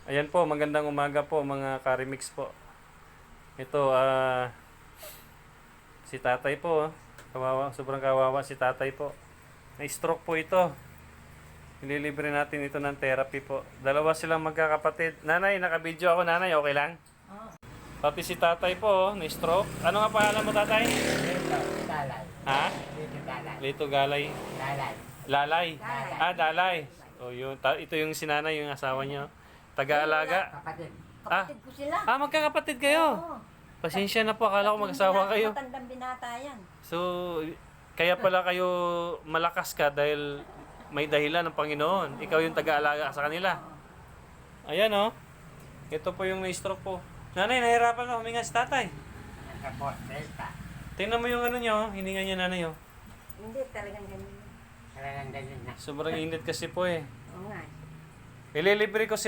Ayan po, magandang umaga po mga Karimix po. Ito, si tatay po. Kawawa, sobrang kawawa si tatay po. Na-stroke po ito. Ililibre natin ito ng therapy po. Dalawa silang magkakapatid. Nanay, naka-video ako. Nanay, okay lang? Oo. Pati si tatay po, na-stroke. Ano nga pangalan mo, tatay? Dito, dalay. Ha? Dito, dalay. Lito Galay. Dalay. Lalay. Dalay. Ah, Dalay. O, yun. Ito yung sinanay, yung asawa niyo. Taga-alaga. Kapatid. Kapatid ko sila. Ah, magkakapatid kayo. Oo. Pasensya na po, akala ko mag-asawa kayo. Matandang binata yan. So, kaya pala kayo malakas ka dahil may dahilan ng Panginoon. Ikaw yung taga-alaga sa kanila. Ayan oh. Ito po yung na-stroke po. Nanay, nahirapan na huminga si tatay. Tapos, delta. Tingnan mo yung ano nyo, hininga niya nanay oh. Hindi, talagang ganun. Talagang ganun na. Sobrang init kasi po eh. Oo nga. Ililibre ko sila.